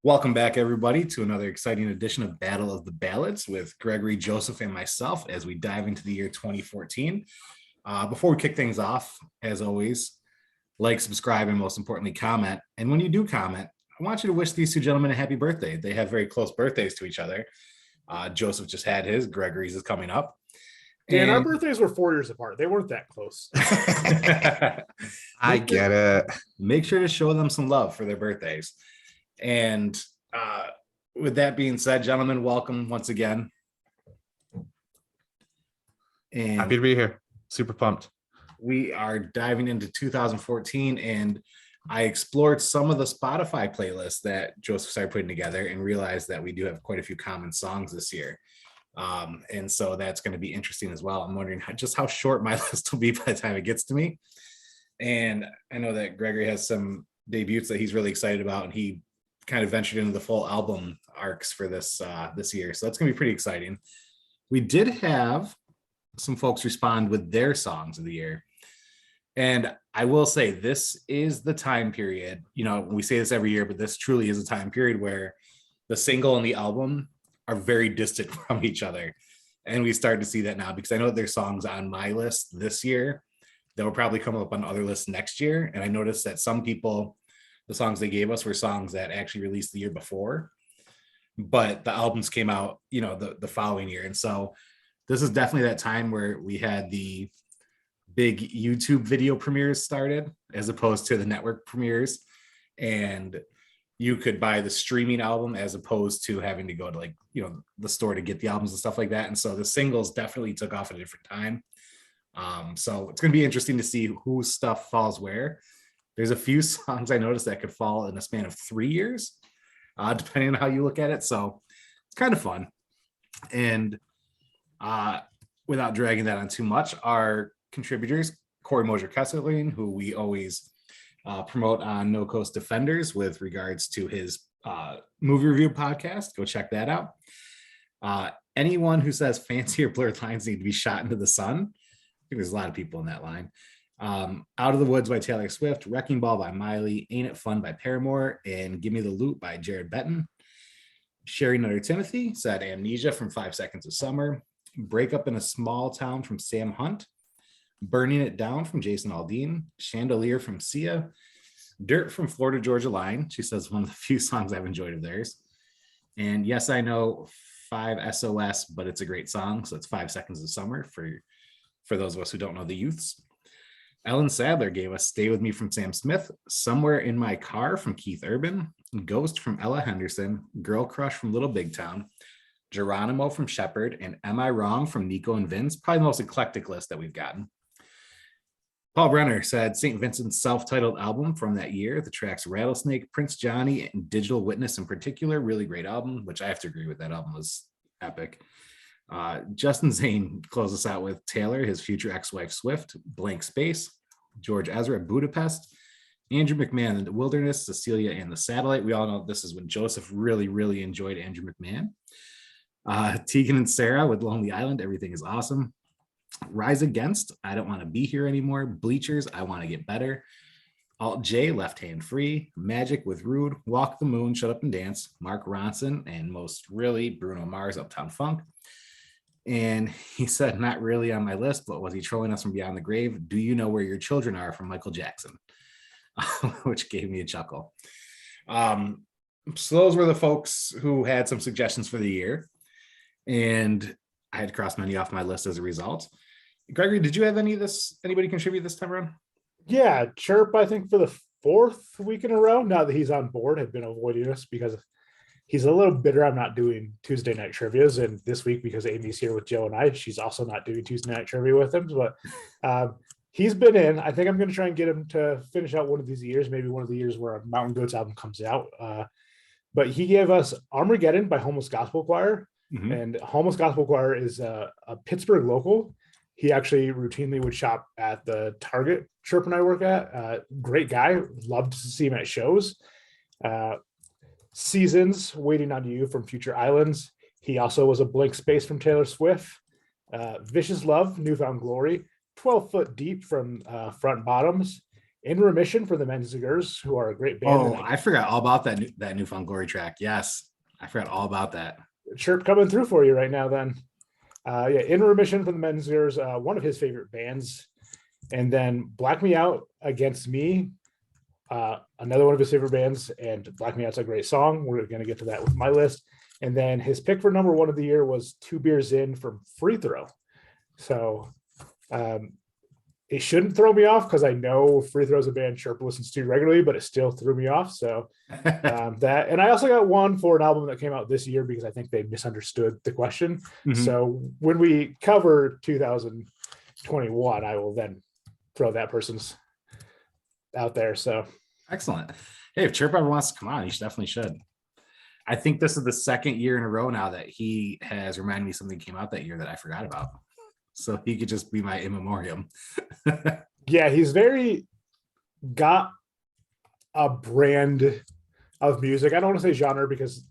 Welcome back, everybody, to another exciting edition of Battle of the Ballads with Gregory, Joseph, and myself as we dive into the year 2014. Before we kick things off, as always, like, subscribe, and most importantly, comment. And when you do comment, I want you to wish these two gentlemen a happy birthday. They have very close birthdays to each other. Joseph just had his. Gregory's is coming up. Dan, our birthdays were 4 years apart. They weren't that close. I get it. Make sure to show them some love for their birthdays. And with that being said, gentlemen, welcome once again. And happy to be here. Super pumped. We are diving into 2014, and I explored some of the Spotify playlists that Joseph started putting together and realized that we do have quite a few common songs this year. And so that's going to be interesting as well. I'm wondering just how short my list will be by the time it gets to me. And I know that Gregory has some debuts that he's really excited about, and he kind of ventured into the full album arcs for this year. So that's going to be pretty exciting. We did have some folks respond with their songs of the year. And I will say this is the time period, we say this every year, but this truly is a time period where the single and the album are very distant from each other. And we start to see that now, because I know there's songs on my list this year that will probably come up on other lists next year. And I noticed that some people, the songs they gave us were songs that actually released the year before, but the albums came out, the following year. And so this is definitely that time where we had the big YouTube video premieres started as opposed to the network premieres. And you could buy the streaming album as opposed to having to go to the store to get the albums and stuff like that. And so the singles definitely took off at a different time. So it's going to be interesting to see whose stuff falls where. There's a few songs I noticed that could fall in a span of 3 years, depending on how you look at it. So it's kind of fun. And without dragging that on too much, our contributors, Corey Mosier-Kesselring, who we always promote on No Coast Defenders with regards to his movie review podcast. Go check that out. Anyone who says fancy or blurred lines need to be shot into the sun. I think there's a lot of people in that line. Out of the Woods by Taylor Swift, Wrecking Ball by Miley, Ain't It Fun by Paramore, and Give Me the Loot by Jared Benton. Sherry Nutter Timothy said Amnesia from 5 Seconds of Summer, Break Up in a Small Town from Sam Hunt, Burning It Down from Jason Aldean, Chandelier from Sia, Dirt from Florida Georgia Line. She says one of the few songs I've enjoyed of theirs. And Yes, I Know 5 SOS, but it's a great song. So it's 5 Seconds of Summer for those of us who don't know the youths. Ellen Sadler gave us Stay With Me from Sam Smith, Somewhere in My Car from Keith Urban, Ghost from Ella Henderson, Girl Crush from Little Big Town, Geronimo from Shepherd, and Am I Wrong from Nico and Vince. Probably the most eclectic list that we've gotten. Paul Brenner said St. Vincent's self-titled album from that year, the tracks Rattlesnake, Prince Johnny, and Digital Witness in particular, really great album, which I have to agree with. That album was epic. Justin Zane closed us out with Taylor, his future ex-wife Swift, Blank Space, George Ezra, Budapest, Andrew Mcmahon, The Wilderness, Cecilia, and The Satellite. We all know this is when Joseph really, really enjoyed Andrew McMahon. Tegan and Sarah with Lonely Island, Everything is Awesome. Rise Against, I Don't Want to Be Here Anymore. Bleachers, I Want to Get Better. Alt J, Left Hand Free. Magic with Rude, Walk the Moon, Shut Up and Dance. Mark Ronson, and most really Bruno Mars, Uptown Funk. And he said, not really on my list, but was he trolling us from beyond the grave? Do You Know Where Your Children Are from Michael Jackson, which gave me a chuckle. So those were the folks who had some suggestions for the year. And I had crossed many off my list as a result. Gregory, did you have anybody contribute this time around? Yeah, Chirp, I think for the 4th week in a row, now that he's on board, had been avoiding us because he's a little bitter I'm not doing Tuesday night trivias. And this week, because Amy's here with Joe and I, she's also not doing Tuesday night trivia with him. But he's been in. I think I'm going to try and get him to finish out one of these years, maybe one of the years where a Mountain Goats album comes out. But he gave us Armageddon by Homeless Gospel Choir. Mm-hmm. And Homeless Gospel Choir is a Pittsburgh local. He actually routinely would shop at the Target Chirp and I work at. Great guy. Loved to see him at shows. Seasons, Waiting on You from Future Islands. He also was a Blank Space from Taylor Swift. Vicious Love, Newfound Glory. 12 Foot Deep from Front Bottoms. In Remission for the Menzingers, who are a great band. Oh, I forgot all about that Newfound Glory track. Yes, I forgot all about that. Chirp coming through for you right now then. In Remission for the Menzingers, one of his favorite bands. And then Black Me Out Against Me, another one of his favorite bands, and Black Me Out's a great song. We're going to get to that with my list. And then his pick for number one of the year was Two Beers In from Free Throw. So it shouldn't throw me off because I know Free Throw is a band Chirp listens to regularly, but it still threw me off. So that, and I also got one for an album that came out this year because I think they misunderstood the question. Mhm. So when we cover 2021, I will then throw that person's out there. So Excellent. Hey, if Chirp ever wants to come on, he definitely should. I think this is the second year in a row now that he has reminded me something came out that year that I forgot about. So he could just be my in memoriam. yeah, he's very got a brand of music. I don't want to say genre because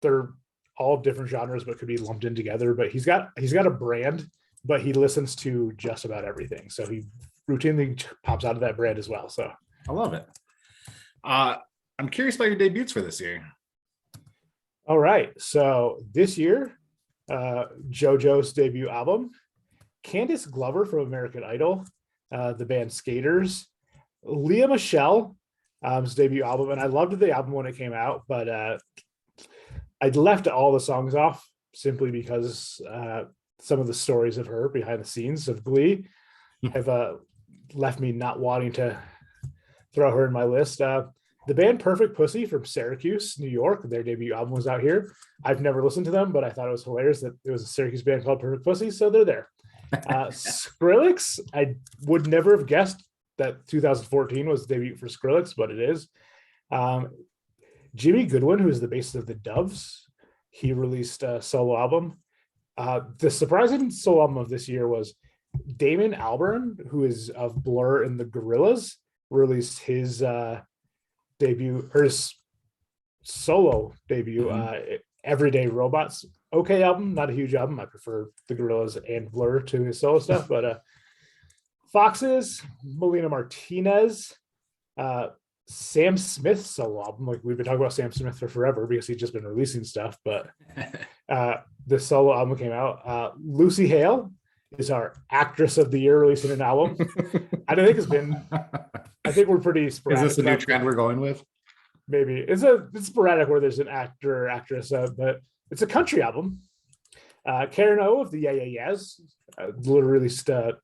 they're all different genres, but could be lumped in together. But he's got a brand, but he listens to just about everything. So he routinely pops out of that brand as well. So I love it. I'm curious about your debuts for this year. all right. So this year, JoJo's debut album, Candace Glover from American Idol, the band Skaters, Leah Michelle, his debut album, and I loved the album when it came out, but I left all the songs off simply because some of the stories of her behind the scenes of Glee have left me not wanting to throw her in my list. The band Perfect Pussy from Syracuse, New York, their debut album was out here. I've never listened to them, but I thought it was hilarious that it was a Syracuse band called Perfect Pussy, so they're there. Skrillex, I would never have guessed that 2014 was the debut for Skrillex, but it is. Jimmy Goodwin, who is the bassist of the Doves, he released a solo album. The surprising solo album of this year was Damon Albarn, who is of Blur and the Gorillaz, released his debut, or his solo debut, Everyday Robots. Okay album, not a huge album. I prefer the Gorillaz and Blur to his solo stuff, but Foxes, Melina Martinez, Sam Smith solo album. Like we've been talking about Sam Smith for forever because he's just been releasing stuff, but the solo album came out. Lucy Hale is our actress of the year, releasing an album. I don't think it's been. I think we're pretty sporadic. Is this a new trend we're going with? Maybe it's sporadic where there's an actor or actress, but it's a country album. Karen O of the Yeah Yeah Yeahs released a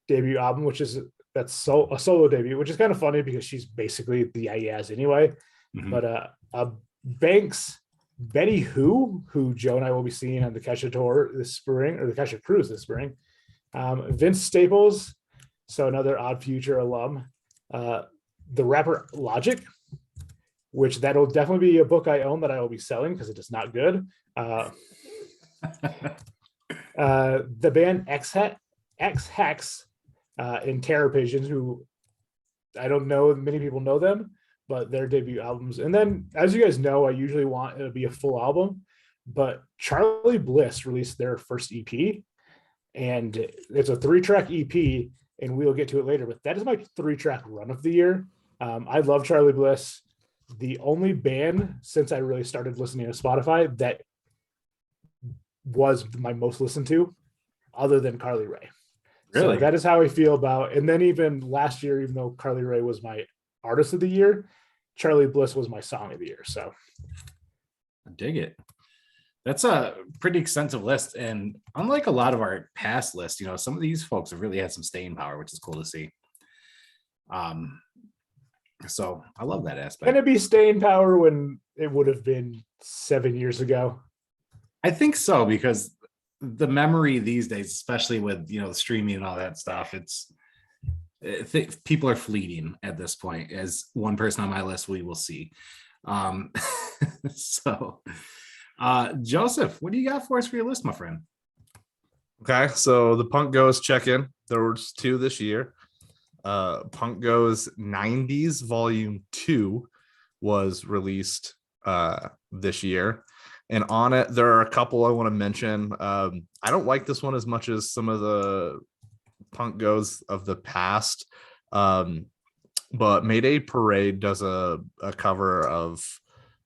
debut album, which is a solo debut, which is kind of funny because she's basically the Yeah Yeahs anyway. But Banks, Benny who Joe and I will be seeing on the Kesha tour this spring, or the Kesha cruise this spring. Vince Staples, so another Odd Future alum. The rapper Logic, which that'll definitely be a book I own that I will be selling because it is not good. The band X Hex and Terror Pigeons, who I don't know, many people know them, but their debut albums. And then, as you guys know, I usually want it to be a full album, but Charlie Bliss released their first EP, and it's a 3-track EP, and we'll get to it later, but that is my 3-track run of the year. I love Charlie Bliss. The only band since I really started listening to Spotify that was my most listened to, other than Carly Rae. Really? So that is how I feel about. And then even last year, even though Carly Rae was my artist of the year, Charlie Bliss was my song of the year. So I dig it. That's a pretty extensive list. And unlike a lot of our past lists, some of these folks have really had some staying power, which is cool to see. So I love that aspect. Can it be staying power when it would have been 7 years ago? I think so, because the memory these days, especially with the streaming and all that stuff, people are fleeting at this point. As one person on my list, we will see. So Joseph, what do you got for us for your list, my friend? Okay, so the Punk Goes check-in. There was 2 this year. Punk Goes 90s Volume 2 was released this year. And on it, there are a couple I want to mention. I don't like this one as much as some of the Punk Goes of the past. But Mayday Parade does a cover of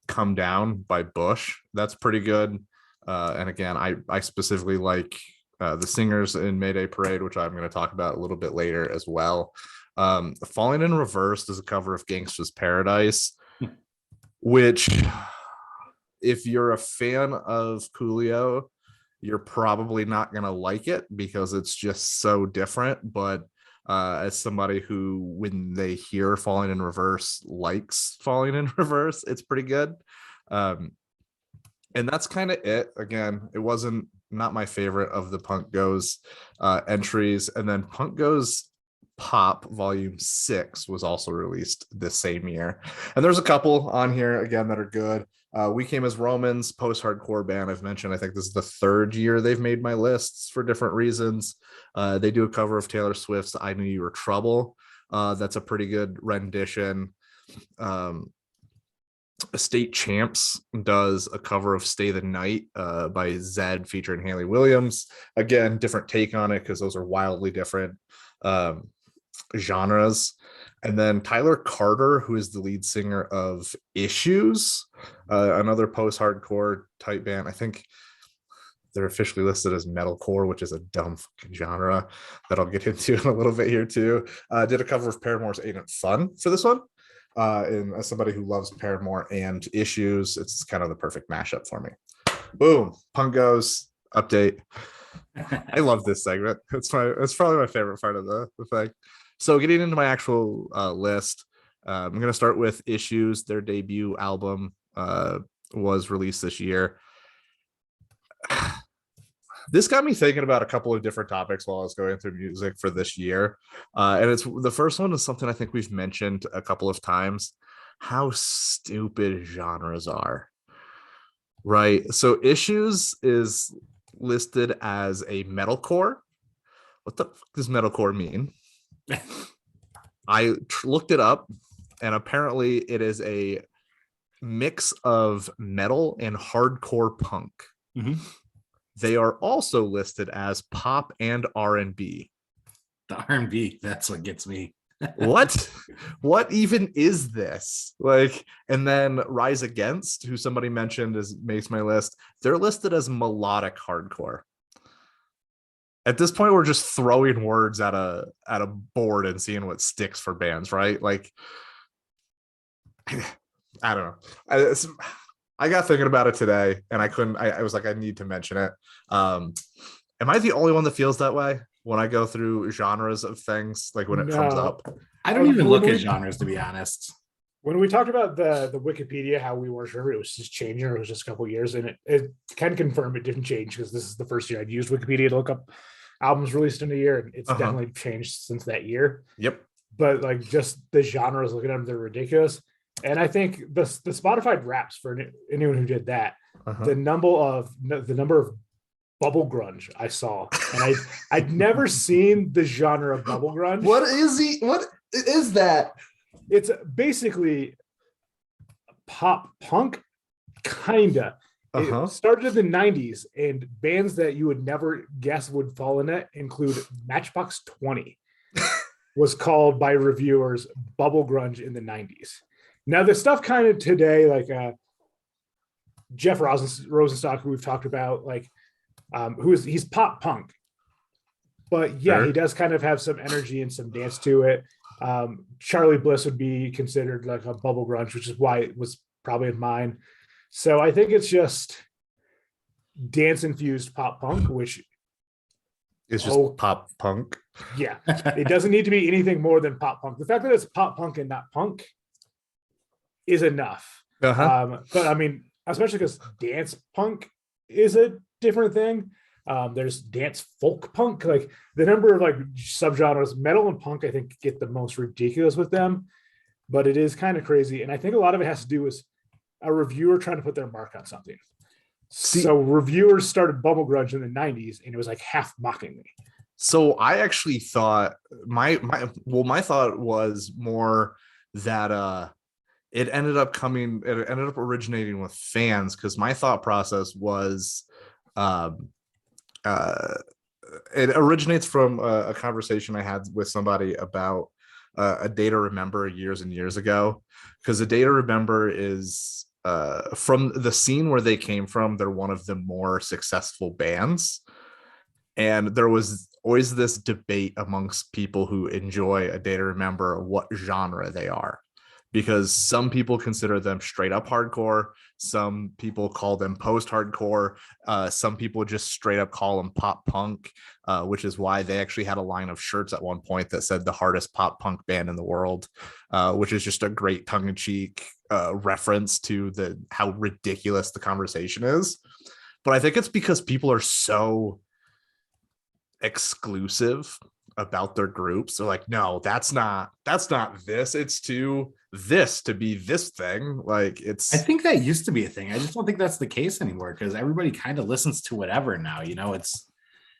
Come Down by Bush. That's pretty good. And again, I specifically like the singers in Mayday Parade, which I'm going to talk about a little bit later as well. Falling in Reverse is a cover of Gangsta's Paradise, which if you're a fan of Coolio, you're probably not going to like it because it's just so different. But as somebody who, when they hear Falling in Reverse, likes Falling in Reverse, it's pretty good. And that's kind of it. Again, it wasn't not my favorite of the Punk Goes entries. And then Punk Goes Pop Volume 6 was also released this same year. And there's a couple on here, again, that are good. We Came as Romans, post-hardcore band I've mentioned. I think this is the third year they've made my lists for different reasons. They do a cover of Taylor Swift's I Knew You Were Trouble. That's a pretty good rendition. Estate Champs does a cover of Stay the Night by Zed featuring Haley Williams. Again, different take on it because those are wildly different genres. And then Tyler Carter, who is the lead singer of Issues, another post-hardcore type band. I think they're officially listed as metalcore, which is a dumb fucking genre that I'll get into in a little bit here too. Did a cover of Paramore's Ain't It Fun for this one. And as somebody who loves Paramore and Issues, it's kind of the perfect mashup for me. Boom, Punk Goes update. I love this segment. It's probably my favorite part of the thing. So getting into my actual list, I'm going to start with Issues. Their debut album was released this year. This got me thinking about a couple of different topics while I was going through music for this year. And it's the first one is something I think we've mentioned a couple of times, how stupid genres are. Right. So Issues is listed as a metalcore. What the fuck does metalcore mean? I looked it up, and apparently it is a mix of metal and hardcore punk. Mm-hmm. They are also listed as pop and R&B. The R&B, that's what gets me. What even is this? Like, and then Rise Against, who somebody mentioned makes my list. They're listed as melodic hardcore. At this point, we're just throwing words at a board and seeing what sticks for bands, right? Like, I don't know. I got thinking about it today, and I couldn't. I was like, I need to mention it. Am I the only one that feels that way when I go through genres of things, like when it comes up? I don't even look at genres, to be honest. When we talked about the Wikipedia, how we weren't sure it was just changing, or it was just a couple of years, and it can confirm it didn't change because this is the first year I've used Wikipedia to look up albums released in a year, and it's definitely changed since that year. Yep. But like just the genres, looking at them, they're ridiculous. And I think the Spotify Wraps, for anyone who did that, the number of bubble grunge I saw, and I'd never seen the genre of bubble grunge. What is that? It's basically pop punk, kinda. It started in the 90s, and bands that you would never guess would fall in it include Matchbox 20. Was called by reviewers bubble grunge in the 90s. Now the stuff kind of today, like Jeff Rosenstock, who we've talked about, like he's pop punk, but yeah, he does kind of have some energy and some dance to it. Charlie Bliss would be considered like a bubble grunge, which is why it was probably in mine. So I think it's just dance infused pop punk, which is just pop punk. Yeah, it doesn't need to be anything more than pop punk. The fact that it's pop punk and not punk is enough. But I mean, especially because dance punk is a different thing. There's dance folk punk. Like the number of like subgenres, metal and punk, I think get the most ridiculous with them. But it is kind of crazy, and I think a lot of it has to do with a reviewer trying to put their mark on something. So reviewers started bubble grunge in the 90s, and it was like half mocking me. So I actually thought my thought was more that it ended up originating with fans, because my thought process was it originates from a conversation I had with somebody about A Day to Remember years and years ago, because A Day to Remember is from the scene where they came from. They're one of the more successful bands, and there was always this debate amongst people who enjoy A Day to Remember what genre they are, because some people consider them straight up hardcore, some people call them post-hardcore, some people just straight up call them pop punk, which is why they actually had a line of shirts at one point that said the hardest pop punk band in the world, which is just a great tongue-in-cheek reference to how ridiculous the conversation is. But I think it's because people are so exclusive about their groups. They're like, no, that's not this, it's to this to be this thing. Like, it's, I think that used to be a thing. I just don't think that's the case anymore, because everybody kind of listens to whatever now, it's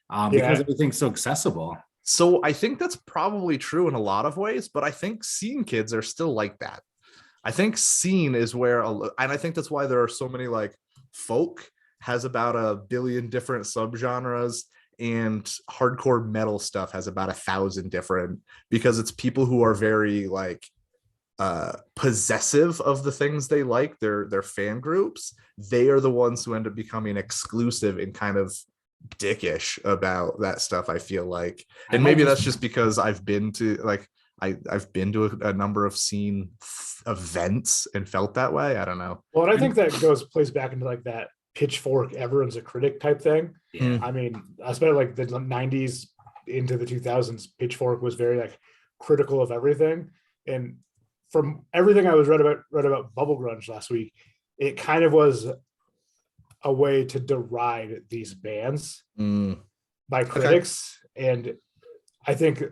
because everything's so accessible. So I think that's probably true in a lot of ways, but I think scene kids are still like that. I think scene is where, and I think that's why there are so many, like, folk has about 1 billion different subgenres, and hardcore metal stuff has about 1,000 different, because it's people who are very, like, possessive of the things they like, their fan groups. They are the ones who end up becoming exclusive and kind of dickish about that stuff, I feel like. And maybe that's just because I've been to, like, I've been to a number of scene events and felt that way. I don't know. Well, and I think that plays back into, like, that pitchfork, everyone's a critic type thing. Yeah. I mean, especially like the 90s into the 2000s, pitchfork was very, like, critical of everything. And from everything I was read about bubble grunge last week, it kind of was a way to deride these bands by critics. Okay. And I think,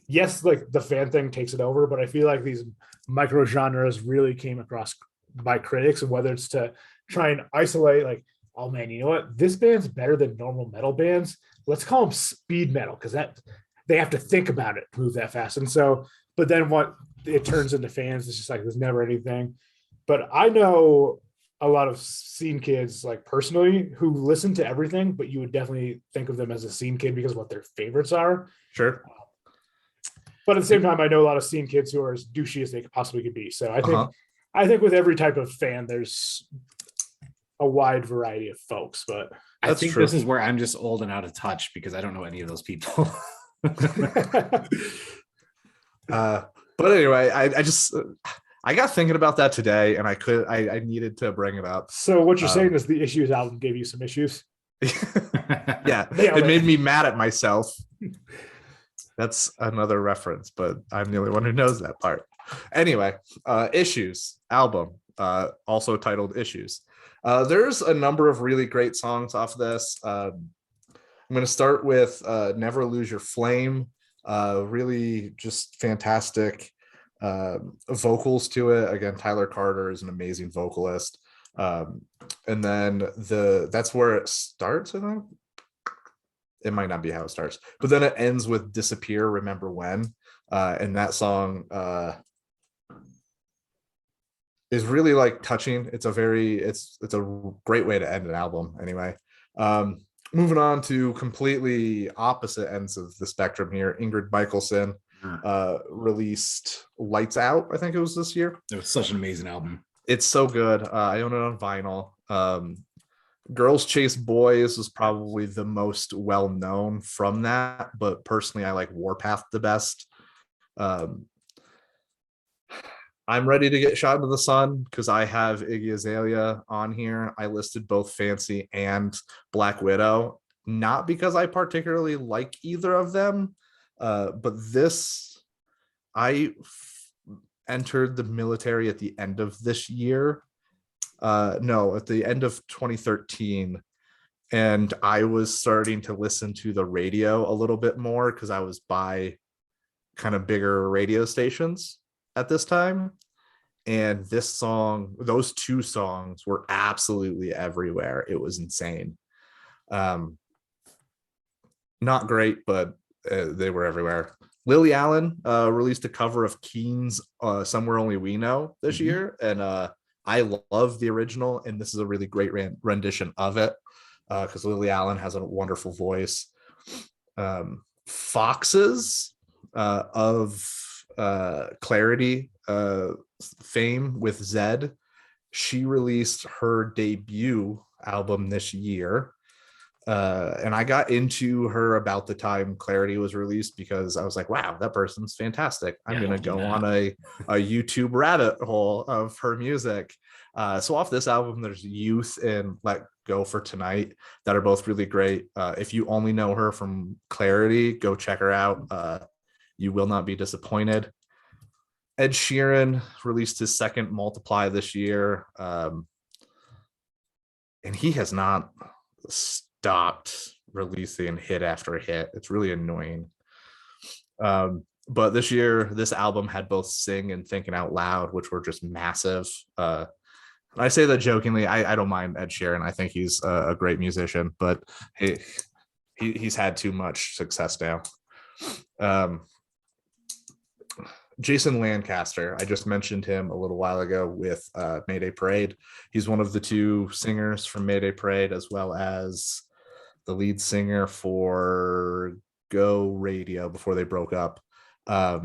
yes, like, the fan thing takes it over, but I feel like these micro genres really came across by critics, and whether it's to try and isolate, like, oh man, you know what, this band's better than normal metal bands, let's call them speed metal, because that they have to think about it to move that fast. And so, but then what it turns into fans, it's just like there's never anything. But I know a lot of scene kids, like, personally, who listen to everything, but you would definitely think of them as a scene kid because of what their favorites are. Sure. But at the same time, I know a lot of scene kids who are as douchey as they possibly could be. So I think with every type of fan, there's a wide variety of folks. But I think this is where I'm just old and out of touch, because I don't know any of those people. But anyway, I got thinking about that today, and I needed to bring it up. So what you're saying is the Issues album gave you some issues? Yeah, it made me mad at myself. That's another reference, but I'm the only one who knows that part. Anyway, Issues album, also titled Issues. There's a number of really great songs off this. I'm going to start with Never Lose Your Flame. Really just fantastic vocals to it. Again, Tyler Carter is an amazing vocalist. And then that's where it starts, I think. It might not be how it starts, but then it ends with Disappear, Remember When. And that song is really, like, touching. It's a great way to end an album anyway. Moving on to completely opposite ends of the spectrum here. Ingrid Michaelson released Lights Out, I think it was this year. It was such an amazing album. It's so good. I own it on vinyl. Girls Chase Boys was probably the most well-known from that, but personally I like Warpath the best. I'm ready to get Shot into the Sun because I have Iggy Azalea on here. I listed both Fancy and Black Widow, not because I particularly like either of them, but I entered the military at the end of this year. No, at the end of 2013. And I was starting to listen to the radio a little bit more because I was by kind of bigger radio stations at this time. And those two songs were absolutely everywhere. It was insane. Not great, but they were everywhere. Lily Allen released a cover of Keen's Somewhere Only We Know this year. And I love the original, and this is a really great rendition of it because Lily Allen has a wonderful voice. Foxes of Clarity fame with Zed. She released her debut album this year. And I got into her about the time Clarity was released because I was like, wow, that person's fantastic. I'm going to go on a YouTube rabbit hole of her music. So off this album, there's Youth and Let Go for Tonight that are both really great. If you only know her from Clarity, go check her out. You will not be disappointed. Ed Sheeran released his second Multiply this year. And he has not stopped releasing hit after hit. It's really annoying. But this year, this album had both Sing and Thinking Out Loud, which were just massive. I say that jokingly. I don't mind Ed Sheeran. I think he's a great musician, but he's had too much success now. Jason Lancaster, I just mentioned him a little while ago with Mayday Parade. He's one of the two singers from Mayday Parade, as well as the lead singer for Go Radio before they broke up. A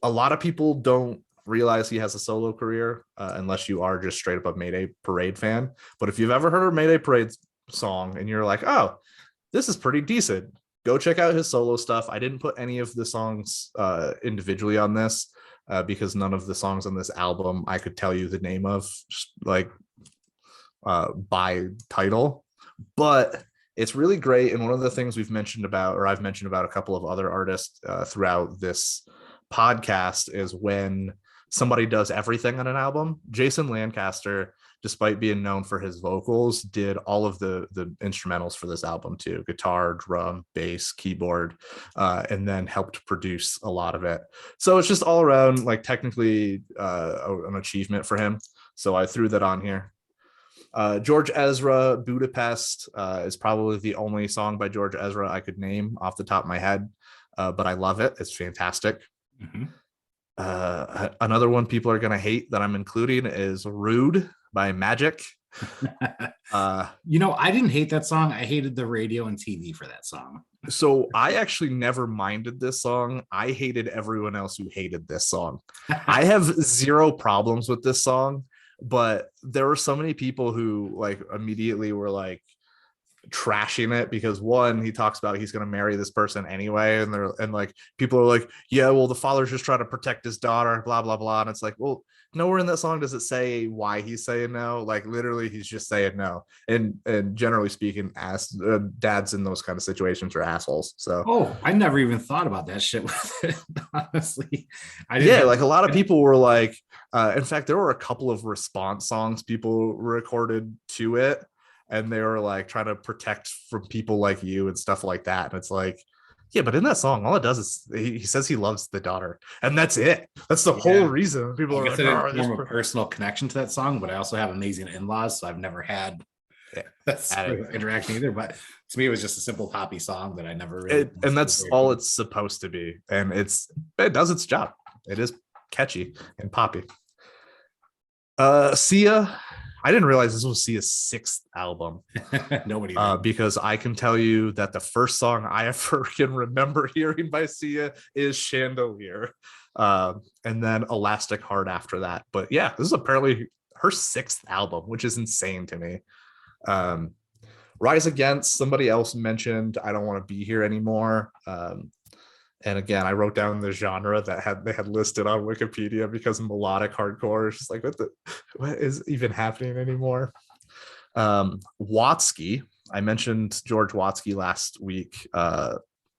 lot of people don't realize he has a solo career unless you are just straight up a Mayday Parade fan. But if you've ever heard a Mayday Parade song and you're like, oh, this is pretty decent, go check out his solo stuff. I didn't put any of the songs individually on this because none of the songs on this album I could tell you the name of, just like by title. But it's really great. And one of the things we've mentioned about, or I've mentioned about a couple of other artists throughout this podcast, is when somebody does everything on an album. Jason Lancaster, despite being known for his vocals, did all of the instrumentals for this album too: guitar, drum, bass, keyboard, and then helped produce a lot of it. So it's just all around, like, technically an achievement for him. So I threw that on here. George Ezra, Budapest is probably the only song by George Ezra I could name off the top of my head, but I love it. It's fantastic. Mm-hmm. Another one people are going to hate that I'm including is Rude by Magic. I didn't hate that song. I hated the radio and TV for that song. So I actually never minded this song. I hated everyone else who hated this song. I have zero problems with this song, but there were so many people who like immediately were like trashing it because, one, he talks about he's going to marry this person anyway, and like people are like, yeah, well, the father's just trying to protect his daughter, blah blah blah. And it's like, well, nowhere in that song does it say why he's saying no. Like, literally, he's just saying no. And generally speaking, dads in those kind of situations are assholes. So I never even thought about that shit with it, honestly. Like a lot of people were like, in fact, there were a couple of response songs people recorded to it, and they were like trying to protect from people like you and stuff like that. And it's like, yeah, but in that song, all it does is he says he loves the daughter, and that's it. That's the whole reason people are like, form a personal connection to that song. But I also have amazing in-laws, so I've never had that interaction either. But to me, it was just a simple poppy song that I never really. And that's all it's supposed to be, and it does its job. It is catchy and poppy. Sia. I didn't realize this was Sia's 6th album. Nobody because I can tell you that the first song I ever can remember hearing by Sia is Chandelier, and then Elastic Heart after that. But yeah, this is apparently her 6th album, which is insane to me. Rise Against, somebody else mentioned I Don't Want to Be Here Anymore. And again, I wrote down the genre that they had listed on Wikipedia because melodic hardcore is just like, what is even happening anymore? Watsky, I mentioned George Watsky last week,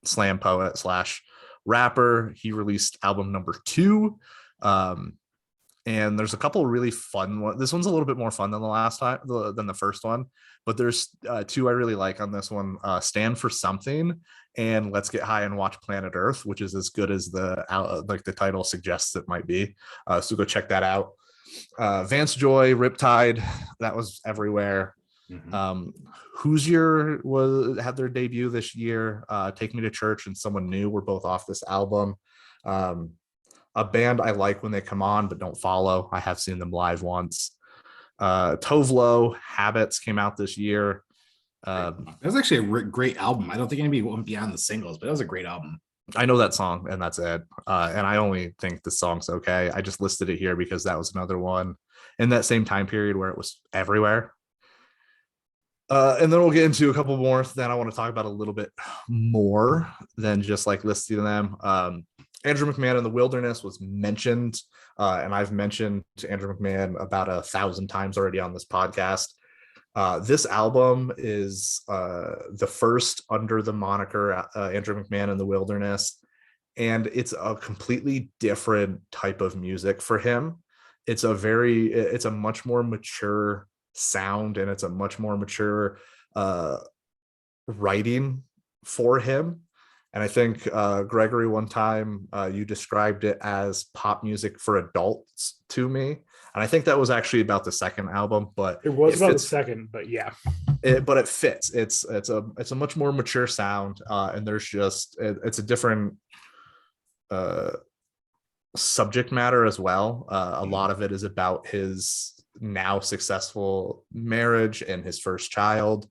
slam poet / rapper. He released album number 2. And there's a couple really fun ones. This one's a little bit more fun than the first one, but there's 2 I really like on this one: Stand for Something and Let's Get High and Watch Planet Earth, which is as good as the title suggests it might be. So go check that out. Vance Joy, Riptide, that was everywhere. Mm-hmm. Hoosier had their debut this year. Take Me to Church and Someone New were both off this album. A band I like when they come on but don't follow. I have seen them live once. Tovlo, Habits came out this year. That was actually a great album. I don't think anybody went beyond the singles, but that was a great album. I know that song and that's it. And I only think the song's okay. I just listed it here because that was another one in that same time period where it was everywhere. And then we'll get into a couple more that I want to talk about a little bit more than just like listing them. Andrew McMahon in the Wilderness was mentioned, and I've mentioned Andrew McMahon about 1,000 times already on this podcast. This album is the first under the moniker Andrew McMahon in the Wilderness, and it's a completely different type of music for him. It's a much more mature sound, and it's a much more mature writing for him. And I think Gregory, one time you described it as pop music for adults to me, and I think that was actually about the second album, but it was about the second, but yeah, but it fits. It's a much more mature sound, and there's just it's a different subject matter as well. A lot of it is about his now successful marriage and his first child.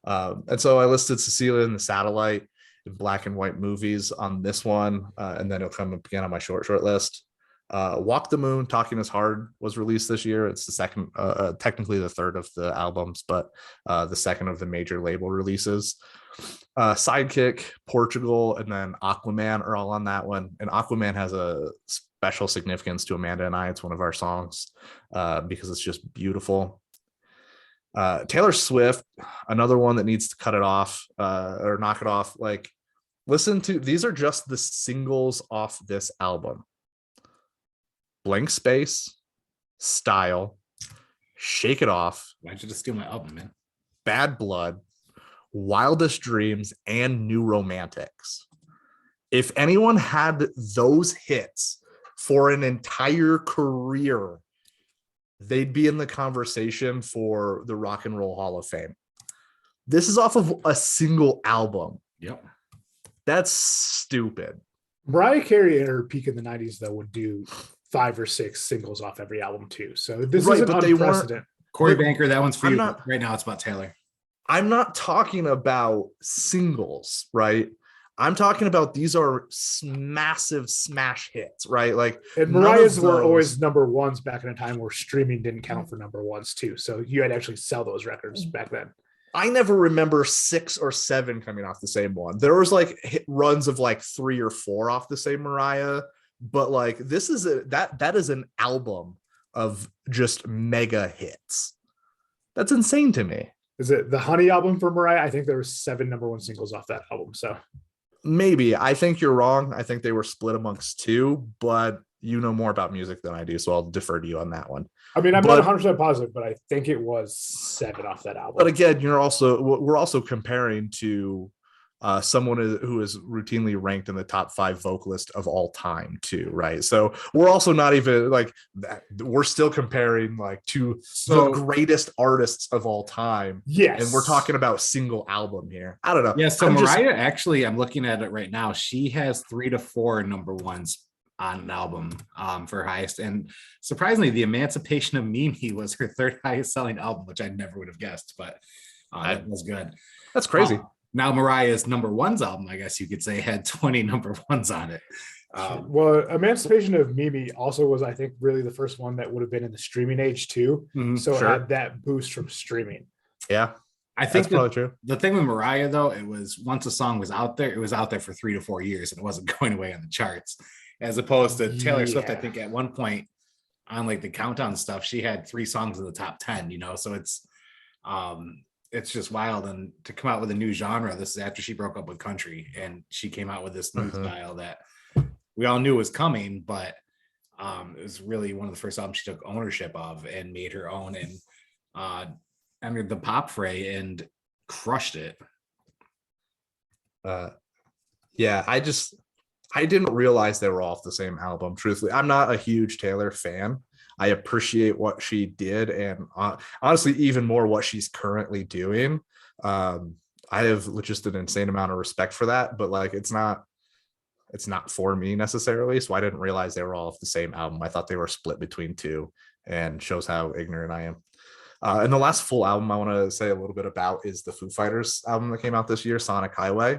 And so I listed Cecilia and the Satellite in black and white movies on this one, and then it'll come up again on my short list. Walk the Moon, Talking is Hard was released this year. It's the second, technically the third of the albums, but the second of the major label releases. Sidekick, Portugal, and then Aquaman are all on that one. And Aquaman has a special significance to Amanda and I. It's one of our songs because it's just beautiful. Taylor Swift, another one that needs to cut it off or knock it off. Like, listen to, these are just the singles off this album: Blank Space, Style, Shake It Off. Why'd you just steal my album, man? Bad Blood, Wildest Dreams, and New Romantics. If anyone had those hits for an entire career, they'd be in the conversation for the Rock and Roll Hall of Fame. This is off of a single album. Yep. That's stupid. Mariah Carey at her peak in the 90s, though, would do 5 or 6 singles off every album too. So this is an unprecedented. Corey Banker, that one's for you. Right now it's about Taylor. I'm not talking about singles, right? I'm talking about these are massive smash hits, right? Like, and Mariah's were always number ones back in a time where streaming didn't count for number ones too. So you had to actually sell those records back then. I never remember 6 or 7 coming off the same one. There was like hit runs of like 3 or 4 off the same Mariah, but like this is that is an album of just mega hits. That's insane to me. Is it the Honey album for Mariah? I think there were 7 number 1 singles off that album. So maybe. I think you're wrong. I think they were split amongst 2, but you know more about music than I do, so I'll defer to you on that one. I mean, I'm not 100% positive, but I think it was 7 off that album. But again, we're also comparing to someone who is routinely ranked in the top 5 vocalist of all time too, right? So we're also not even like that. We're still comparing like to the greatest artists of all time. Yes. And we're talking about single album here. I don't know. Yeah, so Mariah, actually, I'm looking at it right now. She has 3 to 4 number ones on an album for highest. And surprisingly, The Emancipation of Mimi was her 3rd highest selling album, which I never would have guessed, but that was good. That's crazy. Now Mariah's number 1's album, I guess you could say, had 20 number 1s on it. Well, Emancipation of Mimi also was, I think, really the first one that would have been in the streaming age too. So it had that boost from streaming. Yeah, I think that's probably true. The thing with Mariah, though, it was once a song was out there, it was out there for 3 to 4 years, and it wasn't going away on the charts. As opposed to Taylor Swift, I think at one point on like the countdown stuff, she had 3 songs in the top 10. So it's just wild. And to come out with a new genre, this is after she broke up with country, and she came out with this new style that we all knew was coming, but it was really one of the first albums she took ownership of and made her own, and entered the pop fray and crushed it. Yeah, I didn't realize they were off the same album. Truthfully, I'm not a huge Taylor fan. I appreciate what she did, and honestly, even more what she's currently doing. I have just an insane amount of respect for that, but like it's not for me necessarily. So I didn't realize they were all off the same album. I thought they were split between 2, and shows how ignorant I am. And the last full album I want to say a little bit about is the Foo Fighters album that came out this year, Sonic Highway.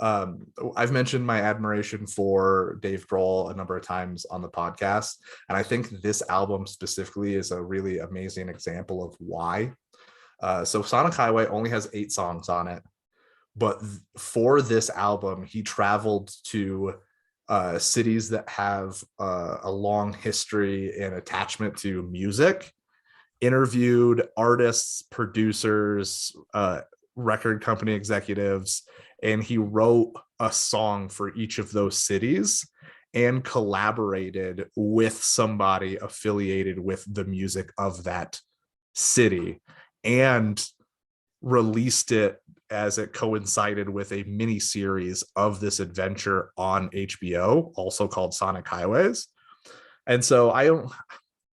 I've mentioned my admiration for Dave Grohl a number of times on the podcast, and I think this album specifically is a really amazing example of why. So Sonic Highway only has 8 songs on it, but for this album, he traveled to cities that have a long history and attachment to music, interviewed artists, producers, record company executives, and he wrote a song for each of those cities and collaborated with somebody affiliated with the music of that city and released it as it coincided with a mini series of this adventure on HBO, also called Sonic Highways. And so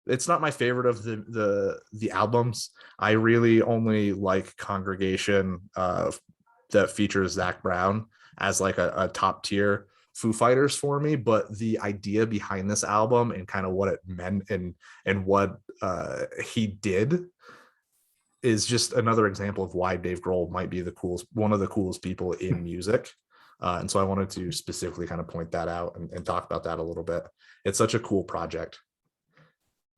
it's not my favorite of the albums. I really only like Congregation that features Zach Brown as like a top tier Foo Fighters for me. But the idea behind this album and kind of what it meant and what he did is just another example of why Dave Grohl might be one of the coolest people in music. And so I wanted to specifically kind of point that out and talk about that a little bit. It's such a cool project.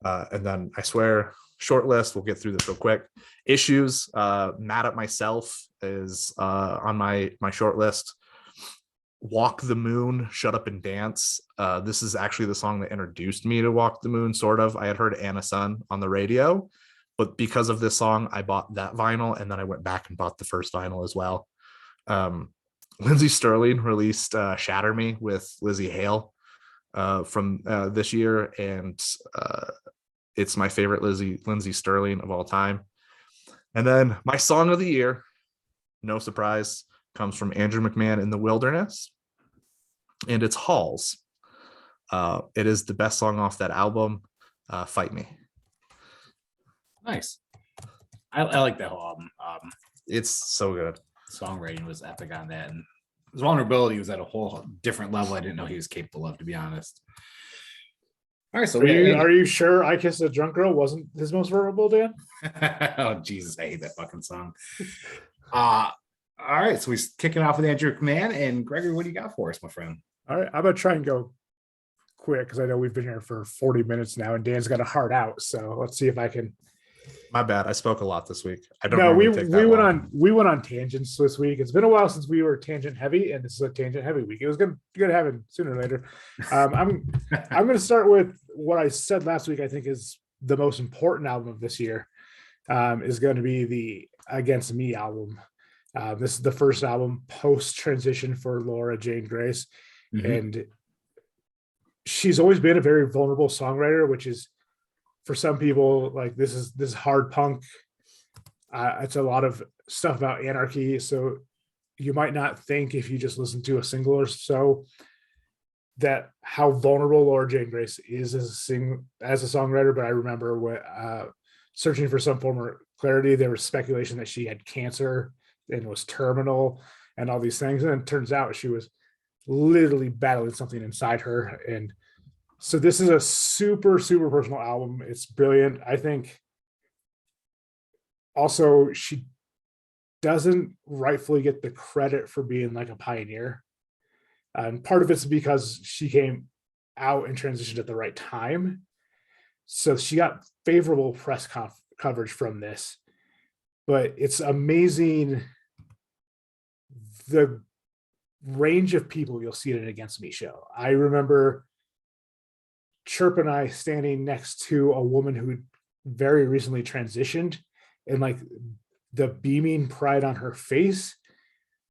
And then I swear, short list, we'll get through this real quick. Issues, Mad at Myself is on my short list. Walk the Moon, Shut Up and Dance. This is actually the song that introduced me to Walk the Moon, sort of. I had heard Anna Sun on the radio, but because of this song, I bought that vinyl, and then I went back and bought the first vinyl as well. Lindsey Sterling released Shatter Me with Lizzie Hale from this year, and it's my favorite Lindsey Sterling of all time. And then my song of the year, no surprise, comes from Andrew McMahon in the Wilderness, and it's Halls. It is the best song off that album, Fight Me. Nice. I like that whole album. It's so good. Songwriting was epic on that, and his vulnerability was at a whole different level I didn't know he was capable of, to be honest. All right, so are you sure I Kissed a Drunk Girl wasn't his most vulnerable, Dan? Oh Jesus, I hate that fucking song. All right, so we're kicking off with Andrew McMahon, and Gregory, what do you got for us, my friend? All right, I'm gonna try and go quick because I know we've been here for 40 minutes now, and Dan's got a heart out. So let's see if I can. My bad. I spoke a lot this week. I don't know. We went on tangents this week. It's been a while since we were tangent heavy, and this is a tangent heavy week. It was good to happen sooner or later. I'm going to start with what I said last week. I think is the most important album of this year. Is going to be the Against Me album. This is the first album post transition for Laura Jane Grace, and she's always been a very vulnerable songwriter, which is, for some people, like this is hard punk. It's a lot of stuff about anarchy. So you might not think, if you just listen to a single or so, that how vulnerable Laura Jane Grace is as a songwriter. But I remember when searching for some form of clarity, there was speculation that she had cancer and was terminal and all these things. And then it turns out she was literally battling something inside her. And so this is a super, super personal album. It's brilliant. I think also she doesn't rightfully get the credit for being like a pioneer. And part of it's because she came out and transitioned at the right time. So she got favorable press coverage from this. But it's amazing the range of people you'll see at an Against Me show. I remember Chirp and I standing next to a woman who very recently transitioned, and like the beaming pride on her face.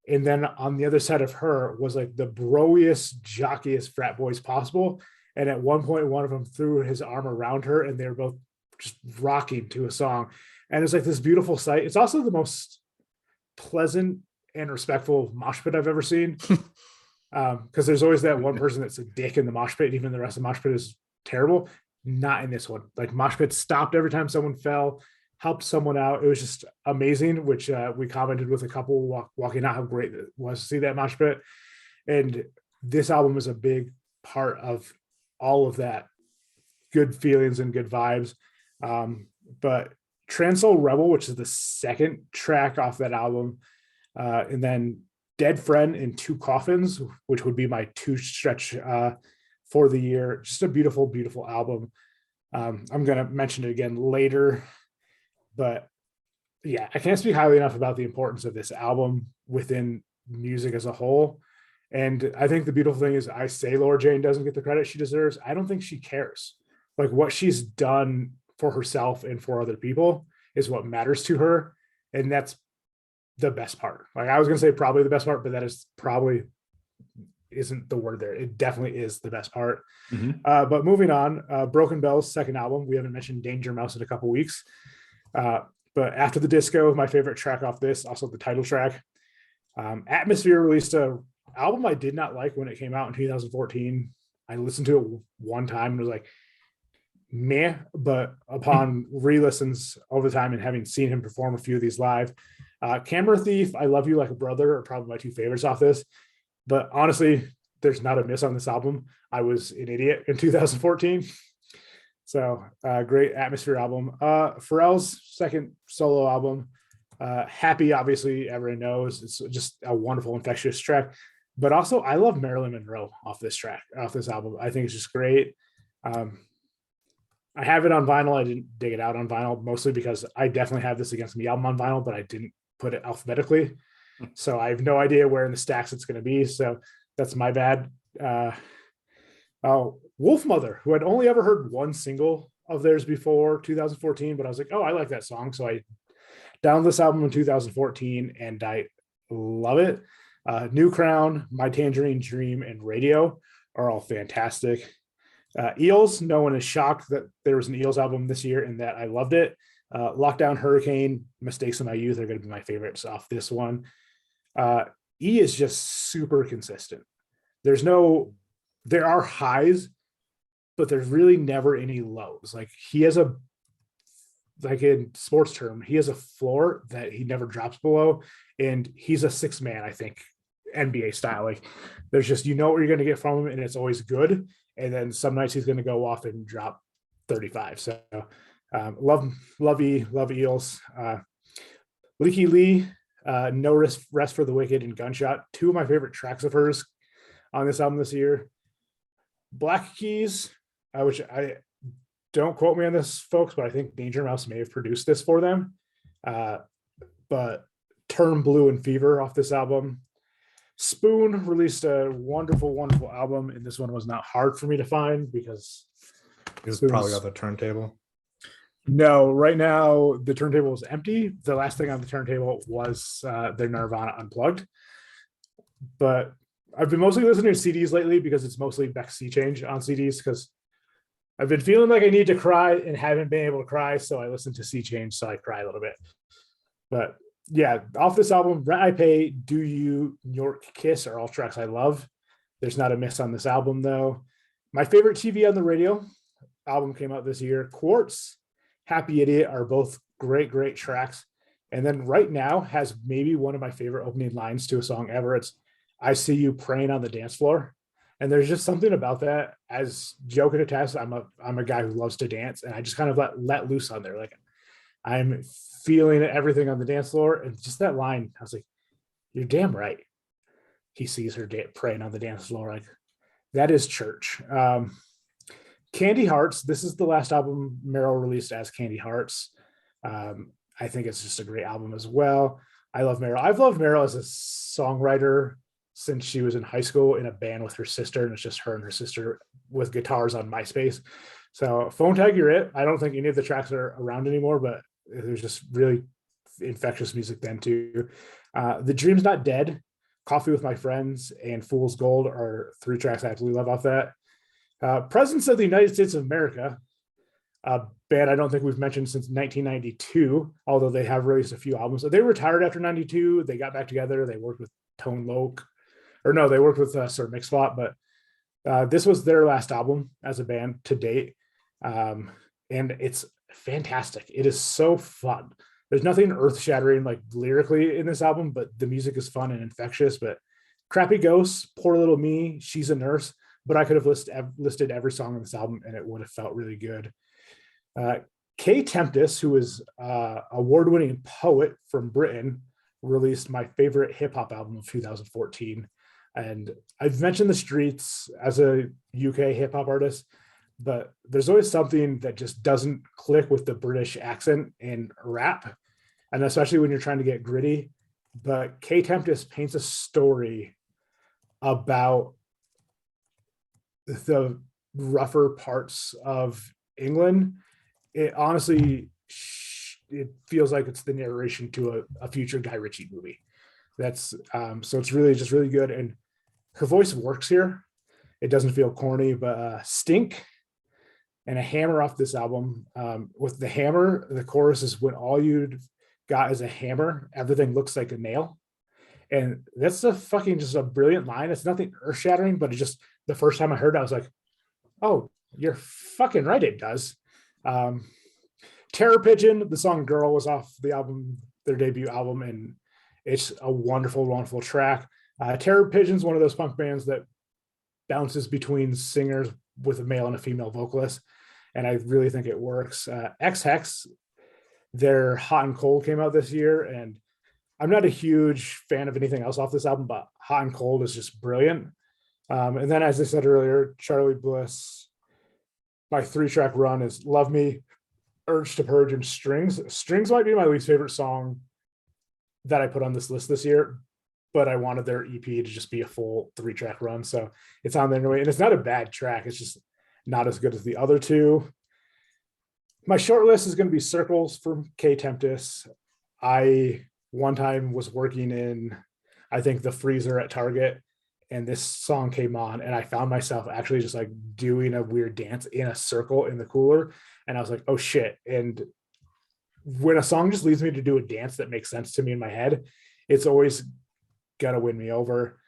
And then on the other side of her was like the broiest, jockiest frat boys possible. And at one point, one of them threw his arm around her, and they were both just rocking to a song. And it's like this beautiful sight. It's also the most pleasant and respectful mosh pit I've ever seen. Because there's always that one person that's a dick in the mosh pit, and even the rest of the mosh pit is terrible. Not in this one. Like, mosh pit stopped every time someone fell, helped someone out. It was just amazing, which we commented with a couple walking out how great it was to see that mosh pit. And this album is a big part of all of that good feelings and good vibes. But Trans Soul Rebel, which is the second track off that album, and then Dead Friend and Two Coffins, which would be my two stretch for the year. Just a beautiful, beautiful album. I'm going to mention it again later, but yeah, I can't speak highly enough about the importance of this album within music as a whole. And I think the beautiful thing is, I say Laura Jane doesn't get the credit she deserves. I don't think she cares. Like, what she's done for herself and for other people is what matters to her. And that's the best part. Like, I was going to say probably the best part, but that is probably isn't the word there. It definitely is the best part. But moving on, Broken Bell's second album. We haven't mentioned Danger Mouse in a couple weeks. But After the Disco, my favorite track off this, also the title track. Atmosphere released a album I did not like when it came out in 2014. I listened to it one time and was like, meh. But upon re-listens over time and having seen him perform a few of these live, Camera Thief, I Love You Like a Brother are probably my two favorites off this. But honestly, there's not a miss on this album. I was an idiot in 2014. So great atmosphere album. Pharrell's second solo album, Happy, obviously everyone knows. It's just a wonderful, infectious track. But also, I love Marilyn Monroe off this album. I think it's just great. I have it on vinyl. I didn't dig it out on vinyl, mostly because I definitely have this Against Me album on vinyl, but I didn't put it alphabetically. So I have no idea where in the stacks it's going to be. So that's my bad. Wolf Mother, who I'd only ever heard one single of theirs before 2014, but I was like, oh, I like that song. So I downloaded this album in 2014 and I love it. New Crown, My Tangerine Dream, and Radio are all fantastic. Eels, no one is shocked that there was an Eels album this year and that I loved it. Lockdown Hurricane, Mistakes of My Youth are going to be my favorites off this one. E is just super consistent. There are highs, but there's really never any lows. Like, he has like in sports term, he has a floor that he never drops below, and he's a six man, I think, NBA style. Like, there's just, what you're going to get from him, and it's always good. And then some nights he's going to go off and drop 35. So love Eels. Leaky Lee, No Rest for the Wicked, and Gunshot, two of my favorite tracks of hers on this album this year. Black Keys, which I don't quote me on this, folks, but I think Danger Mouse may have produced this for them. But Term Blue and Fever off this album. Spoon released a wonderful, wonderful album, and this one was not hard for me to find because It's probably got the turntable. No, right now the turntable is empty. The last thing on the turntable was their Nirvana Unplugged. But I've been mostly listening to CDs lately because it's mostly Beck's Sea Change on CDs, because I've been feeling like I need to cry and haven't been able to cry. So I listened to Sea Change, so I cry a little bit. But yeah, off this album, Rent I Pay, Do You, New York Kiss are all tracks I love. There's not a miss on this album, though. My favorite TV on the Radio album came out this year. Quartz, Happy Idiot are both great, great tracks. And then Right Now has maybe one of my favorite opening lines to a song ever. It's I See You Praying on the Dance Floor. And there's just something about that. As Joe can attest, I'm a guy who loves to dance, and I just kind of let loose on there. Like, I'm feeling everything on the dance floor, and just that line, I was like, you're damn right. He sees her praying on the dance floor. Like, that is church. Candy Hearts, this is the last album Meryl released as Candy Hearts. I think it's just a great album as well. I love Meryl. I've loved Meryl as a songwriter since she was in high school in a band with her sister, and it's just her and her sister with guitars on MySpace. So Phone Tag, You're It. I don't think any of the tracks are around anymore, but there's just really infectious music then too. The Dream's Not Dead, Coffee with My Friends, and Fool's Gold are three tracks I absolutely love off that. Presidents of the United States of America, a band I don't think we've mentioned since 1992, although they have released a few albums. So they retired after 92. They got back together. They worked with Tone Loc. Or no, they worked with Sir Mix-a-Lot, but this was their last album as a band to date. And it's fantastic. It is so fun. There's nothing earth-shattering like lyrically in this album, but the music is fun and infectious. But Crappy Ghosts, Poor Little Me, She's a Nurse, but I could have listed every song on this album and it would have felt really good. Kay Tempest, who is award-winning poet from Britain, released my favorite hip hop album of 2014. And I've mentioned the Streets as a UK hip hop artist, but there's always something that just doesn't click with the British accent in rap. And especially when you're trying to get gritty. But K Tempest paints a story about the rougher parts of England. It honestly, it feels like it's the narration to a future Guy Ritchie movie. That's so it's really just really good. And her voice works here. It doesn't feel corny, but Stink and a hammer off this album. With the hammer, the chorus is when all you'd got is a hammer, everything looks like a nail. And that's a fucking just a brilliant line. It's nothing earth shattering, but it just, the first time I heard it, I was like, oh, you're fucking right, it does. Terror Pigeon, the song Girl was off the album, their debut album, and it's a wonderful, wonderful track. Terror Pigeon's one of those punk bands that bounces between singers with a male and a female vocalist, and I really think it works. X Hex, their Hot and Cold came out this year, and I'm not a huge fan of anything else off this album, but Hot and Cold is just brilliant. And then, as I said earlier, Charlie Bliss, my 3-track run is Love Me, Urge to Purge, and Strings. Strings might be my least favorite song that I put on this list this year, but I wanted their EP to just be a full 3-track run, so it's on there anyway. And it's not a bad track, it's just not as good as the other two. My short list is going to be Circles from K Tempest. I one time was working in, I think, the freezer at Target, and this song came on, and I found myself actually just like doing a weird dance in a circle in the cooler, and I was like, oh shit. And when a song just leads me to do a dance that makes sense to me in my head, it's always gonna win me over.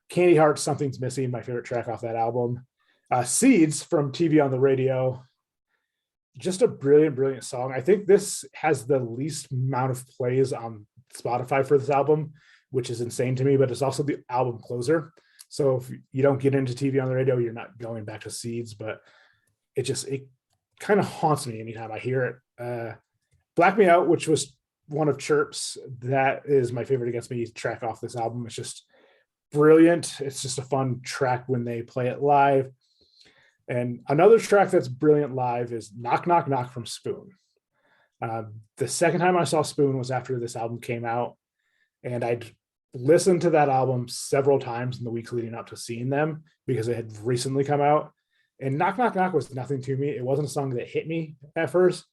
Candy Heart, Something's Missing, my favorite track off that album. Seeds from TV on the Radio, just a brilliant, brilliant song. I think this has the least amount of plays on Spotify for this album, which is insane to me, but it's also the album closer. So if you don't get into TV on the Radio, you're not going back to Seeds, but it kind of haunts me anytime I hear it. Black Me Out, which was one of Chirp's, that is my favorite Against Me track off this album. It's just brilliant. It's just a fun track when they play it live. And another track that's brilliant live is Knock Knock Knock from Spoon. The second time I saw Spoon was after this album came out, and I'd listened to that album several times in the weeks leading up to seeing them because it had recently come out. And Knock Knock Knock was nothing to me. It wasn't a song that hit me at first,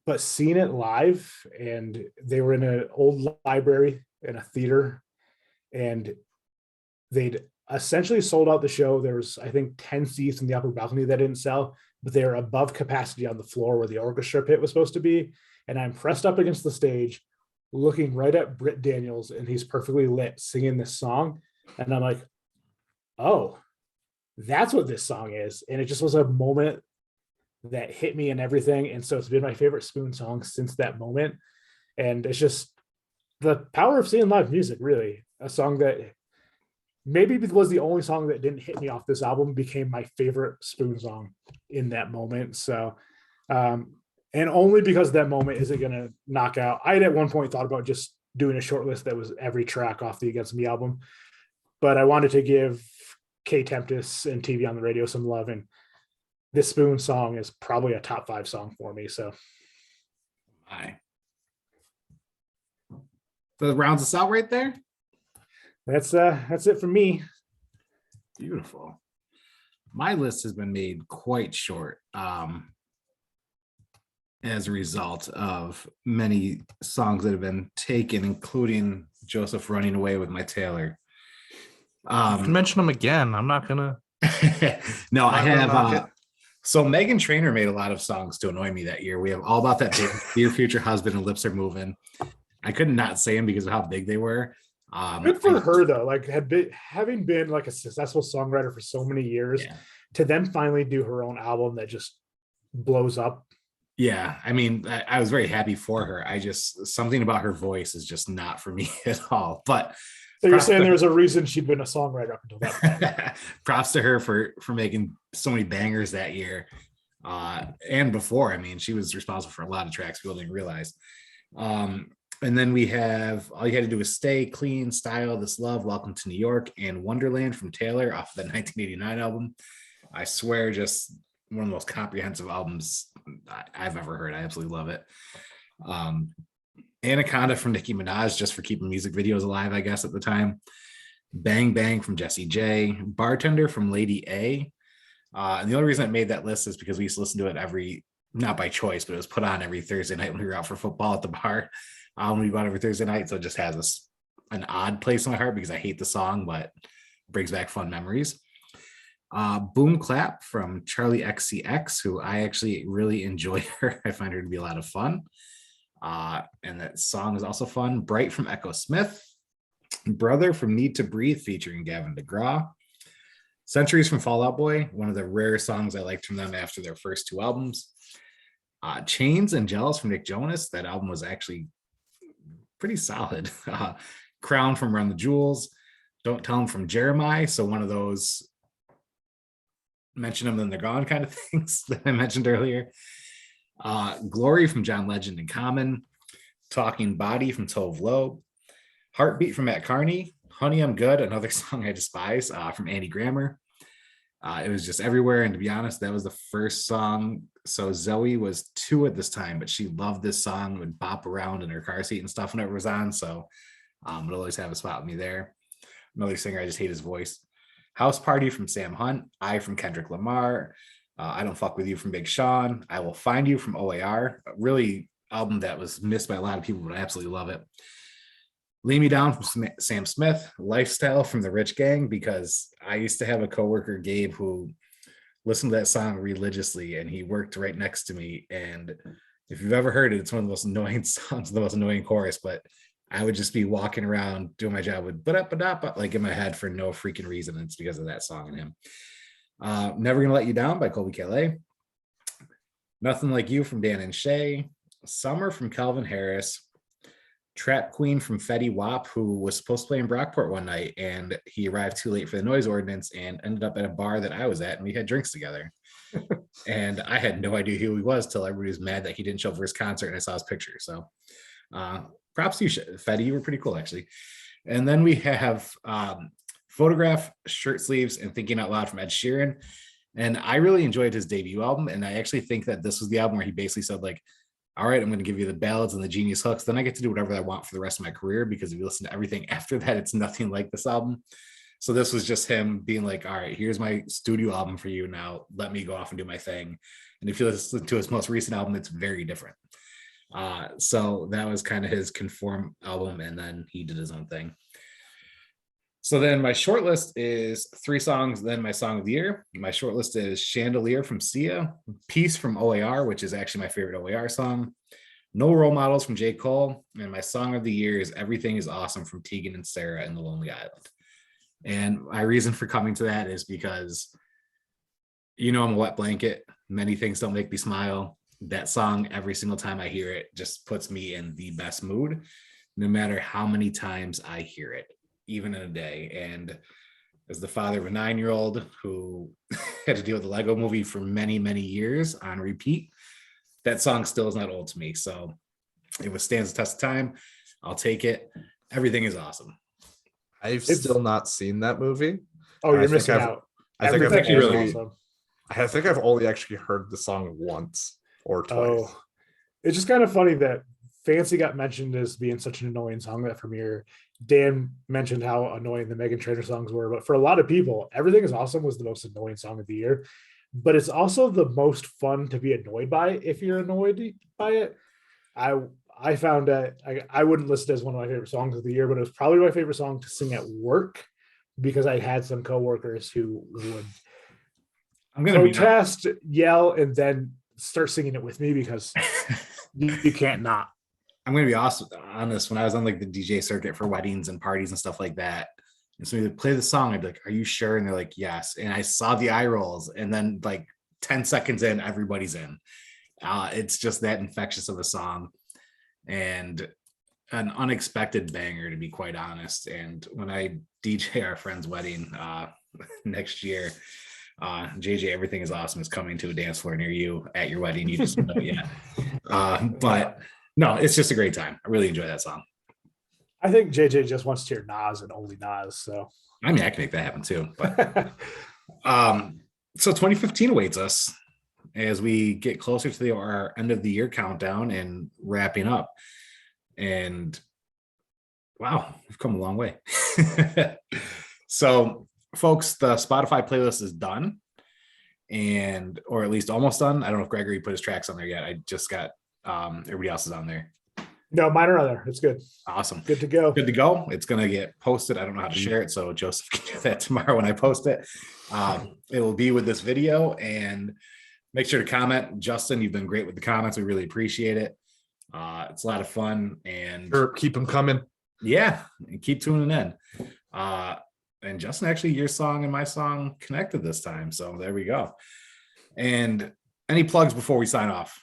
but seeing it live, and they were in an old library in a theater, and they'd essentially sold out the show. There was, I think, 10 seats in the upper balcony that didn't sell, but they were above capacity on the floor where the orchestra pit was supposed to be. And I'm pressed up against the stage, looking right at Britt Daniels, and he's perfectly lit singing this song. And I'm like, oh, that's what this song is. And it just was a moment that hit me and everything. And so it's been my favorite Spoon song since that moment. And it's just the power of seeing live music, really. A song that maybe was the only song that didn't hit me off this album became my favorite Spoon song in that moment. So, and only because of that moment is it going to knock out. I had at one point thought about just doing a short list that was every track off the Against Me album, but I wanted to give K Tempest and TV on the Radio some love, and this Spoon song is probably a top 5 song for me. So, that rounds us out right there. That's it for me. Beautiful. My list has been made quite short as a result of many songs that have been taken, including Joseph Running Away with My Taylor. You can mention them again. I'm not gonna. No, I have. So Meghan Trainor made a lot of songs to annoy me that year. We have All About That Dear Future Husband and Lips Are Moving. I could not say them because of how big they were. Good for her though. Like having been like a successful songwriter for so many years, to then finally do her own album that just blows up. Yeah, I mean, I was very happy for her. Something about her voice is just not for me at all. But so you're saying there's a reason she'd been a songwriter up until that point. Props to her for making so many bangers that year and before. I mean, she was responsible for a lot of tracks people didn't realize. And then we have All You Had to Do Was Stay, Clean, Style, This Love, Welcome to New York, and Wonderland from Taylor off of that 1989 album. I swear, just one of the most comprehensive albums I've ever heard. I absolutely love it. Anaconda from Nicki Minaj, just for keeping music videos alive, I guess, at the time. Bang Bang from Jessie J. Bartender from Lady A. And the only reason I made that list is because we used to listen to it not by choice, but it was put on every Thursday night when we were out for football at the bar. We go out every Thursday night, so it just has an odd place in my heart because I hate the song, but it brings back fun memories. Boom Clap from Charlie XCX, who I actually really enjoy her. I find her to be a lot of fun. And that song is also fun. Bright from Echo Smith. Brother from Need to Breathe featuring Gavin DeGraw. Centuries from Fall Out Boy, one of the rare songs I liked from them after their first two albums. Chains and Jealous from Nick Jonas. That album was actually pretty solid. Crown from Run the Jewels. Don't Tell Them from Jeremiah. So one of those mention them then they're gone kind of things that I mentioned earlier. Glory from John Legend and Common. Talking Body from Tove Lo. Heartbeat from Matt Carney. Honey, I'm Good, another song I despise, from Andy Grammer. It was just everywhere. And to be honest, that was the first song. So Zoe was 2 at this time, but she loved this song, would bop around in her car seat and stuff whenever it was on. So it'll always have a spot with me there. Another singer, I just hate his voice. House Party from Sam Hunt. I from Kendrick Lamar. I Don't Fuck With You from Big Sean. I Will Find You from OAR. A really album that was missed by a lot of people, but I absolutely love it. Lay Me Down from Sam Smith. Lifestyle from The Rich Gang, because I used to have a coworker, Gabe, who listened to that song religiously, and he worked right next to me. And if you've ever heard it, it's one of the most annoying songs, the most annoying chorus, but I would just be walking around doing my job with ba-da-ba-da-ba, like in my head for no freaking reason. It's because of that song and him. Never Gonna Let You Down by Colby Calais. Nothing Like You from Dan and Shay. Summer from Calvin Harris. Trap Queen from Fetty Wap, who was supposed to play in Brockport one night, and he arrived too late for the noise ordinance and ended up at a bar that I was at, and we had drinks together. And I had no idea who he was till everybody was mad that he didn't show up for his concert, and I saw his picture. So props to you, Fetty. You were pretty cool, actually. And then we have Photograph, Shirt Sleeves, and Thinking Out Loud from Ed Sheeran. And I really enjoyed his debut album, and I actually think that this was the album where he basically said, like, all right, I'm going to give you the ballads and the genius hooks. Then I get to do whatever I want for the rest of my career, because if you listen to everything after that, it's nothing like this album. So this was just him being like, all right, here's my studio album for you. Now let me go off and do my thing. And if you listen to his most recent album, it's very different. So that was kind of his Conform album. And then he did his own thing. So then my short list is 3 songs, then my song of the year. My short list is Chandelier from Sia, Peace from OAR, which is actually my favorite OAR song, No Role Models from J. Cole, and my song of the year is Everything Is Awesome from Tegan and Sarah and The Lonely Island. And my reason for coming to that is because, I'm a wet blanket. Many things don't make me smile. That song, every single time I hear it, just puts me in the best mood, no matter how many times I hear it, even in a day. And as the father of a 9-year-old who had to deal with the Lego movie for many, many years on repeat, that song still is not old to me. So it withstands the test of time. I'll take it. Everything Is Awesome. I've still not seen that movie. Oh, you're missing out. I think I've only actually heard the song once or twice. Oh, it's just kind of funny that Fancy got mentioned as being such an annoying song that premiere. Dan mentioned how annoying the Meghan Trainor songs were, but for a lot of people, Everything Is Awesome was the most annoying song of the year. But it's also the most fun to be annoyed by if you're annoyed by it. I found that I wouldn't list it as one of my favorite songs of the year, but it was probably my favorite song to sing at work, because I had some coworkers who would protest, yell, and then start singing it with me because you can't not. I'm going to be honest. When I was on like the DJ circuit for weddings and parties and stuff like that, and so we would play the song, I'd be like, are you sure? And they're like, yes. And I saw the eye rolls, and then like 10 seconds in, everybody's in. It's just that infectious of a song and an unexpected banger, to be quite honest. And when I DJ our friend's wedding next year, JJ, Everything Is Awesome is coming to a dance floor near you at your wedding. You just don't know yet. But No, it's just a great time. I really enjoy that song. I think JJ just wants to hear Nas and only Nas. So I mean, I can make that happen too. But so 2015 awaits us as we get closer to our end of the year countdown and wrapping up. And wow, we've come a long way. So, folks, the Spotify playlist is done, or at least almost done. I don't know if Gregory put his tracks on there yet. I just got everybody else is on there. No, mine are on there. It's good. Awesome. Good to go. Good to go. It's going to get posted. I don't know how to share it, so Joseph can do that tomorrow when I post it. It will be with this video, and make sure to comment. Justin, you've been great with the comments. We really appreciate it. It's a lot of fun, and Keep them coming. Yeah, and keep tuning in. And Justin, actually, your song and my song connected this time, so there we go. And any plugs before we sign off?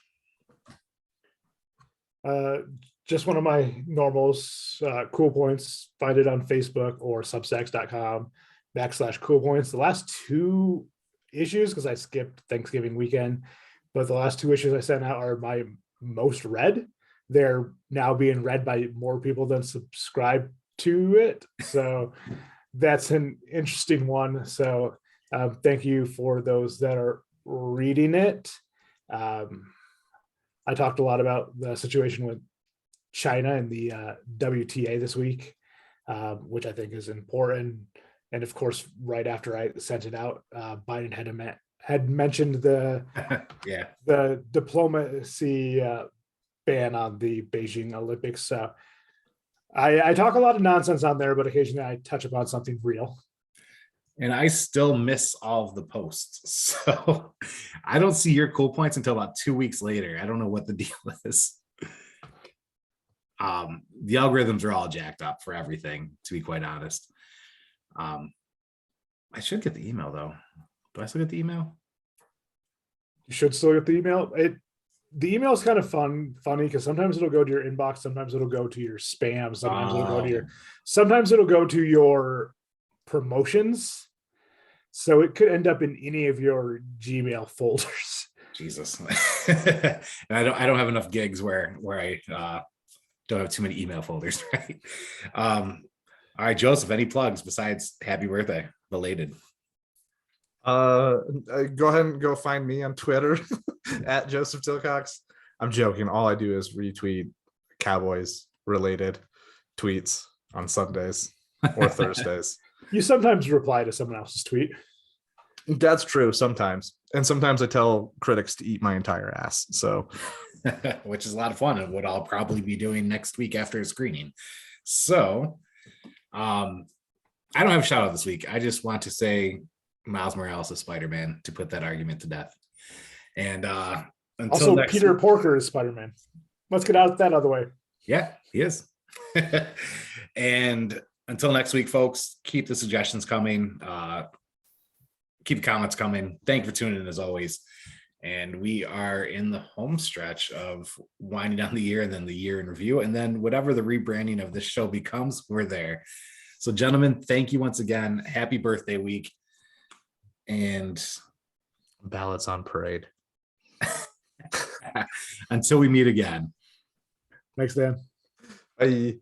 Just one of my normals, Cool Points. Find it on Facebook or substacks.com/Cool Points. The last 2 issues, because I skipped Thanksgiving weekend, but the last 2 issues I sent out are my most read. They're now being read by more people than subscribe to it. So that's an interesting one. So thank you for those that are reading it. I talked a lot about the situation with China and the WTA this week, which I think is important. And of course, right after I sent it out, Biden had mentioned the the diplomacy ban on the Beijing Olympics. So I talk a lot of nonsense on there, but occasionally I touch upon something real. And I still miss all of the posts. So I don't see your cool points until about 2 weeks later. I don't know what the deal is. The algorithms are all jacked up for everything, to be quite honest. I should get the email though. Do I still get the email? You should still get the email. The email is kind of funny because sometimes it'll go to your inbox, sometimes it'll go to your spam, sometimes it'll go to your promotions. So it could end up in any of your Gmail folders. Jesus. And I don't have enough gigs where I don't have too many email folders, right? All right, Joseph, any plugs besides happy birthday, belated? Go ahead and go find me on Twitter at Joseph Tilcox. I'm joking. All I do is retweet Cowboys related tweets on Sundays or Thursdays. You sometimes reply to someone else's tweet. That's true sometimes. And sometimes I tell critics to eat my entire ass. So which is a lot of fun and what I'll probably be doing next week after a screening. So I don't have a shout out this week. I just want to say Miles Morales is Spider-Man, to put that argument to death. And also Peter Porker is Spider-Man. Let's get out that other way. Yeah, he is. And until next week, folks, keep the suggestions coming. Keep the comments coming. Thank you for tuning in as always. And we are in the home stretch of winding down the year and then the year in review. And then whatever the rebranding of this show becomes, we're there. So gentlemen, thank you once again. Happy birthday week. And Ballads on parade. Until we meet again. Thanks, Dan. Bye.